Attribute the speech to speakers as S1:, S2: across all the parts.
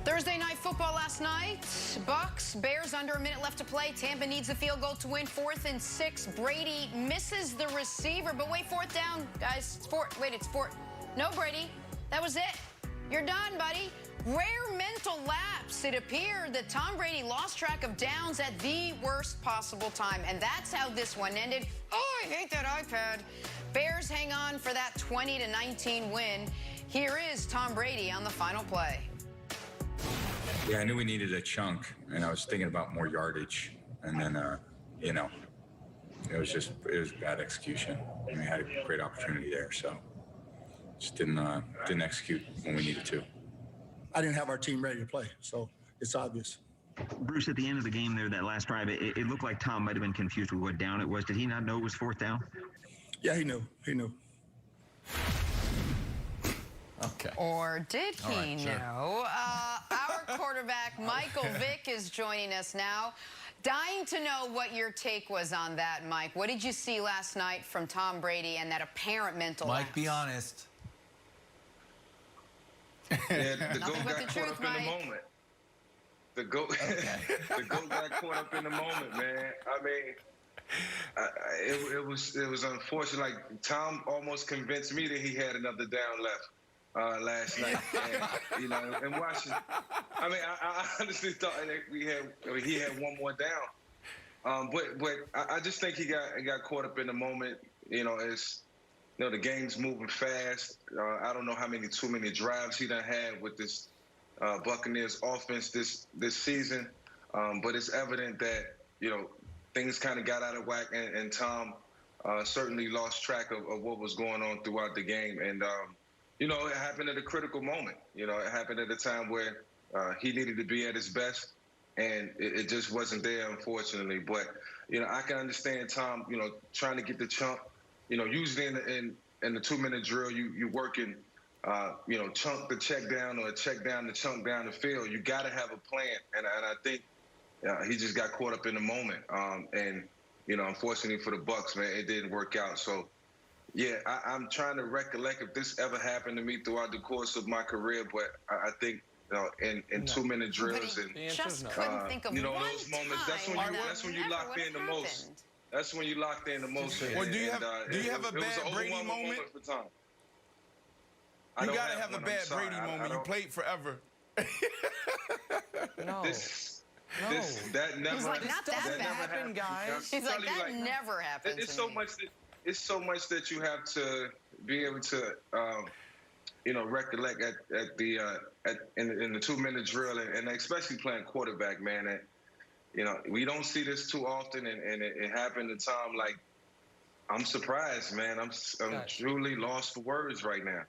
S1: Thursday night football last night. Bucs, Bears under a minute left to play. Tampa needs a field goal to win. 4th and 6. Brady misses the receiver, but wait, fourth down, guys. It's fourth. No, Brady, that was it. You're done, buddy. Rare mental lapse. It appeared that Tom Brady lost track of downs at the worst possible time, and that's how this one ended. Oh, I hate that iPad. Bears hang on for that 20-19 win. Here is Tom Brady on the final play.
S2: Yeah, I knew we needed a chunk, and I was thinking about more yardage. And then, it was bad execution. And we had a great opportunity there, so just didn't execute when we needed to.
S3: I didn't have our team ready to play, so it's obvious.
S4: Bruce, at the end of the game there, that last drive, it looked like Tom might have been confused with what down it was. Did he not know it was fourth down?
S3: Yeah, he knew. He knew.
S1: Okay. Or did he know? Our quarterback, Michael Vick, is joining us now. Dying to know what your take was on that, Mike. What did you see last night from Tom Brady and that apparent mental lapse?
S5: Mike, be honest.
S6: Yeah, the GOAT got caught up in the moment. The GOAT got caught up in the moment, man. I mean, it was unfortunate. Like, Tom almost convinced me that he had another down left last night. And, and watching, I mean, I honestly thought that he had one more down. But I just think he got caught up in the moment. The game's moving fast. I don't know how too many drives he done had with this Buccaneers offense this season. But it's evident that, things kind of got out of whack, and Tom certainly lost track of what was going on throughout the game. And, it happened at a critical moment. It happened at a time where he needed to be at his best, and it just wasn't there, unfortunately. But, I can understand Tom, trying to get the chunk. Usually in the 2-minute drill, you working, chunk the check down or check down the chunk down the field. You got to have a plan, and I think he just got caught up in the moment. Unfortunately for the Bucs, man, it didn't work out. So, yeah, I'm trying to recollect if this ever happened to me throughout the course of my career, but I think in 2-minute drills and
S1: just couldn't think of
S6: those moments. That's when you locked in the most. That's when you locked in the most.
S5: Well, do you have a bad Brady moment?
S6: For Tom.
S5: You gotta have a bad Brady moment. You played forever.
S1: No.
S6: That never.
S1: He's like, not that bad,
S5: happen, guys.
S1: He's like, that never happens.
S6: It's so much that you have to be able to, recollect in the 2-minute drill, and especially playing quarterback, man. And, we don't see this too often, and it happened to Tom. Like, I'm surprised, man. I'm truly lost for words right now.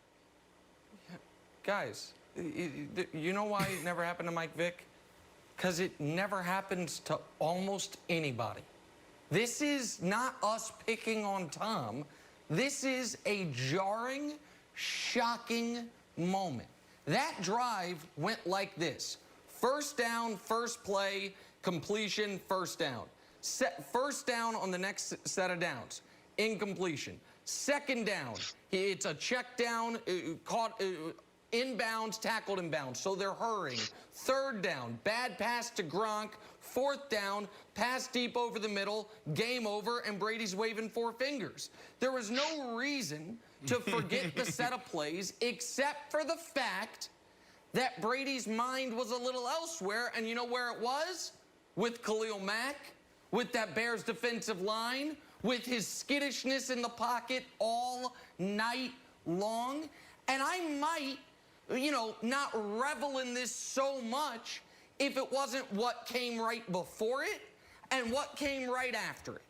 S7: Guys, you know why it never happened to Mike Vick? Because it never happens to almost anybody. This is not us picking on Tom. This is a jarring, shocking moment. That drive went like this. First down, first play, completion, first down. First down on the next set of downs, incompletion. Second down, it's a check down, caught inbounds, tackled inbounds, so they're hurrying. Third down, bad pass to Gronk. Fourth down, pass deep over the middle, game over, and Brady's waving 4 fingers. There was no reason to forget the set of plays except for the fact that Brady's mind was a little elsewhere, and you know where it was? With Khalil Mack, with that Bears defensive line, with his skittishness in the pocket all night long. And I might, not revel in this so much if it wasn't what came right before it and what came right after it.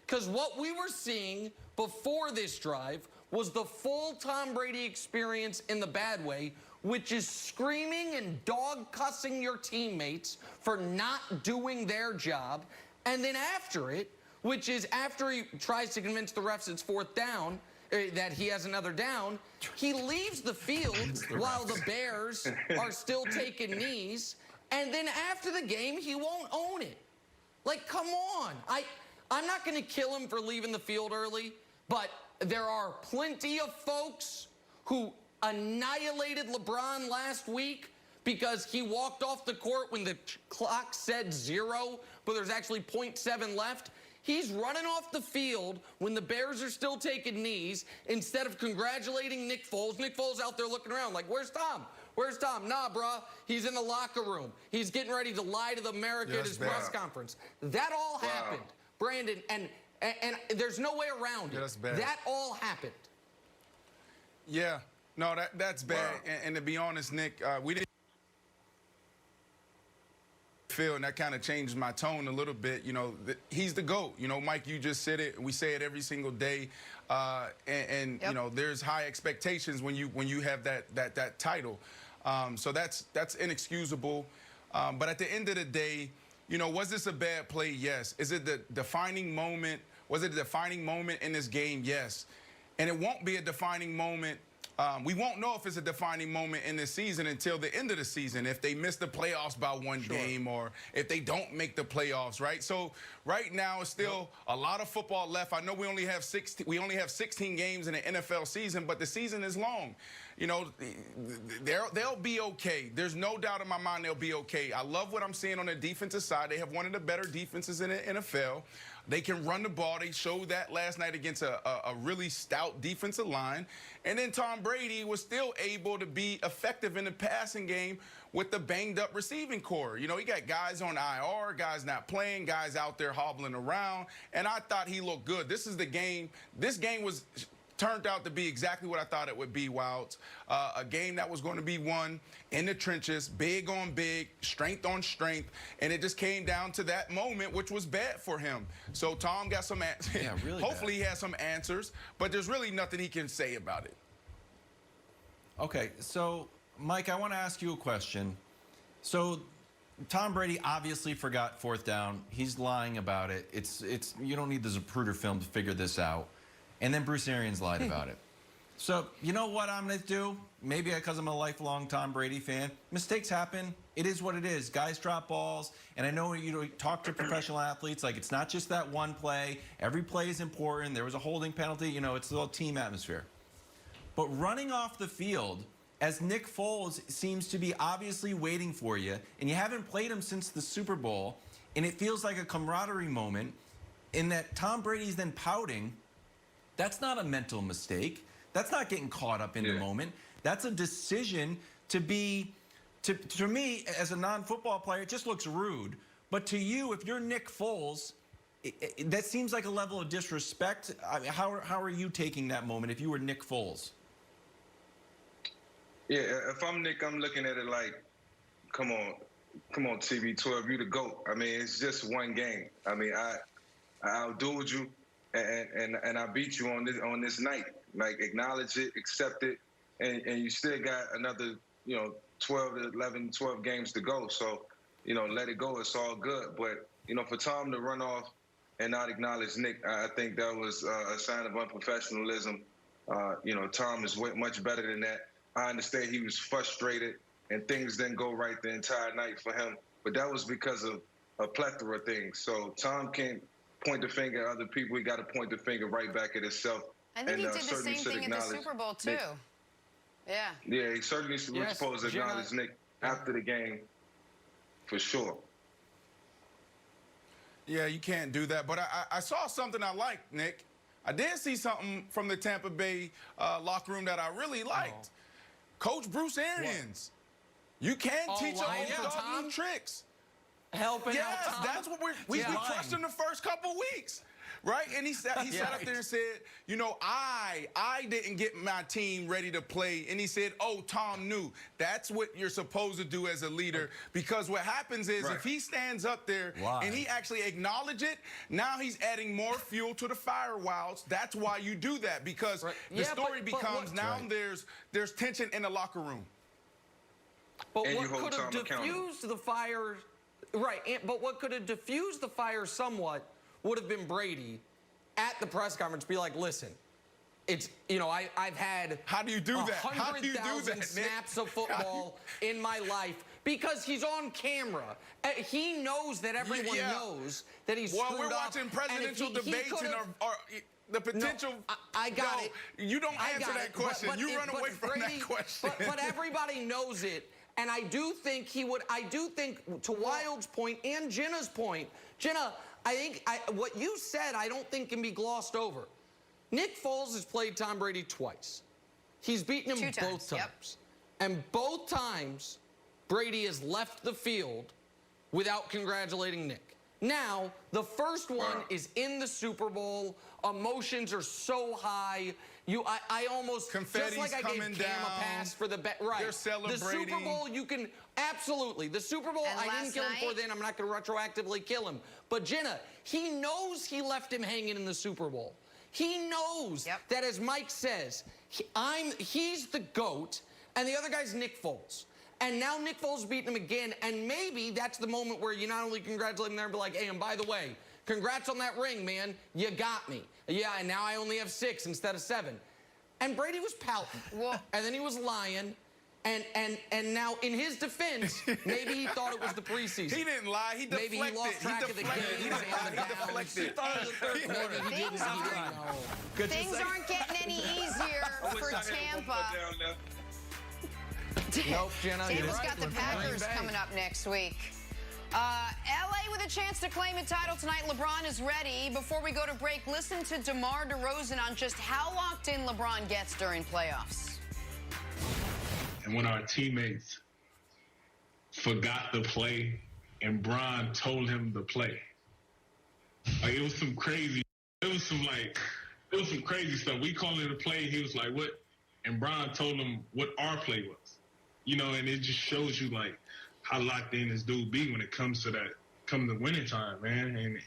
S7: Because what we were seeing before this drive was the full Tom Brady experience in the bad way, which is screaming and dog-cussing your teammates for not doing their job. And then after it, which is after he tries to convince the refs it's fourth down, that he has another down, he leaves the field while the Bears are still taking knees. And then after the game, he won't own it. Like, come on. I'm not going to kill him for leaving the field early, but there are plenty of folks who annihilated LeBron last week because he walked off the court when the clock said 0, but there's actually 0.7 left. He's running off the field when the Bears are still taking knees instead of congratulating Nick Foles. Nick Foles out there looking around like, where's Tom? Where's Tom? Nah, bruh. He's in the locker room. He's getting ready to lie to the America at his press conference. That all happened, Brandon, and there's no way around it.
S5: That's bad.
S7: That all happened.
S5: Yeah. No, that's bad. And to be honest, Nick, we didn't feel, and that kind of changed my tone a little bit. You know, he's the GOAT. You know, Mike, you just said it. We say it every single day. And you know, there's high expectations when you have that title. So that's inexcusable. But at the end of the day, you know, was this a bad play? Yes. Is it the defining moment? Was it a defining moment in this game? Yes. And it won't be a defining moment. We won't know if it's a defining moment in this season until the end of the season, if they miss the playoffs by one game or if they don't make the playoffs, right? So right now it's still a lot of football left. I know we only have 16 games in the NFL season, but the season is long. You know, they'll be okay. There's no doubt in my mind they'll be okay. I love what I'm seeing on the defensive side. They have one of the better defenses in the NFL. They can run the ball. They showed that last night against a really stout defensive line. And then Tom Brady was still able to be effective in the passing game with the banged-up receiving core. You know, he got guys on IR, guys not playing, guys out there hobbling around. And I thought he looked good. This is the game. This game turned out to be exactly what I thought it would be, Wilds. A game that was going to be won in the trenches, big on big, strength on strength, and it just came down to that moment, which was bad for him. So Tom got some answers.
S8: Yeah, really
S5: Hopefully he has some answers, but there's really nothing he can say about it.
S8: Okay, so Mike, I want to ask you a question. So Tom Brady obviously forgot 4th down. He's lying about it. It's you don't need the Zapruder film to figure this out. And then Bruce Arians lied about it. So you know what I'm going to do? Maybe because I'm a lifelong Tom Brady fan. Mistakes happen. It is what it is. Guys drop balls. And I know you talk to professional athletes, like it's not just that one play. Every play is important. There was a holding penalty. You know, it's a little team atmosphere. But running off the field, as Nick Foles seems to be obviously waiting for you, and you haven't played him since the Super Bowl, and it feels like a camaraderie moment, in that Tom Brady's then pouting. That's not a mental mistake. That's not getting caught up in the moment. That's a decision to be, to me, as a non-football player, it just looks rude. But to you, if you're Nick Foles, that seems like a level of disrespect. I mean, how are you taking that moment if you were Nick Foles?
S6: Yeah, if I'm Nick, I'm looking at it like, come on, TB12, you the GOAT. I mean, it's just one game. I mean, I'll do with you. And I beat you on this night. Like, acknowledge it, accept it, and you still got another, 12 games to go. So, let it go. It's all good. But, for Tom to run off and not acknowledge Nick, I think that was a sign of unprofessionalism. Tom is much better than that. I understand he was frustrated and things didn't go right the entire night for him, but that was because of a plethora of things. So Tom can't point the finger at other people. He got to point the finger right back at himself.
S1: I think he did the same thing in the Super Bowl, too.
S6: Nick.
S1: Yeah.
S6: Yeah, he certainly was supposed to acknowledge Nick after the game, for sure.
S5: Yeah, you can't do that. But I saw something I liked, Nick. I did see something from the Tampa Bay locker room that I really liked. Coach Bruce Arians. You can teach an old dog new tricks.
S7: Helping out Tom.
S5: Yes, that's what we crushed him the first couple weeks, right? And he sat up there and said, I didn't get my team ready to play. And he said, oh, Tom knew. That's what you're supposed to do as a leader, because what happens is if he stands up there and he actually acknowledges it, now he's adding more fuel to the fire, Wilds. That's why you do that, because the story becomes now there's tension in the locker room.
S7: But what could have diffused the fire? Right, but what could have diffused the fire somewhat would have been Brady at the press conference be like, listen, it's, I've had 100,000 snaps of football in my life, because he's on camera. He knows that everyone knows that he's screwed up.
S5: Well, we're watching presidential debates and the potential.
S7: No, I got it.
S5: You don't answer that question. You run away from that question.
S7: But everybody knows it. And I do think he would. I do think, to Wild's point and Jenna's point, Jenna, I think what you said, I don't think can be glossed over. Nick Foles has played Tom Brady twice. He's beaten him both times.
S1: Yep.
S7: And both times, Brady has left the field without congratulating Nick. Now, the first one is in the Super Bowl. Emotions are so high. I almost,
S5: Confetti's
S7: just like I gave Cam a pass for the bet. Right.
S5: They're celebrating.
S7: The Super Bowl, you can, absolutely. The Super Bowl,
S1: And
S7: I didn't kill him for then. I'm not going to retroactively kill him. But Jenna, he knows he left him hanging in the Super Bowl. He knows that, as Mike says, he's the GOAT, and the other guy's Nick Foles. And now Nick Foles beating him again, and maybe that's the moment where you not only congratulate him there, but like, hey, and by the way, congrats on that ring, man. You got me. Yeah, and now I only have 6 instead of 7. And Brady was pouting. And then he was lying. And now, in his defense, maybe he thought it was the preseason.
S5: He didn't lie. He deflected.
S7: Maybe he lost track of the game.
S5: He didn't lie. He deflected.
S7: He thought it was the third quarter.
S1: Maybe he didn't. Things aren't getting any easier for Tampa.
S7: Nope, Jenna,
S1: Tampa's got the Packers coming up next week. LA with a chance to claim a title tonight. LeBron is ready. Before we go to break, listen to DeMar DeRozan on just how locked in LeBron gets during playoffs.
S9: And when our teammates forgot the play and Bron told him to play, like, it was some crazy stuff. We called it a play. He was like, what? And Bron told him what our play was. You know, and it just shows you, like, how locked in this dude be when it comes to winning time, man. And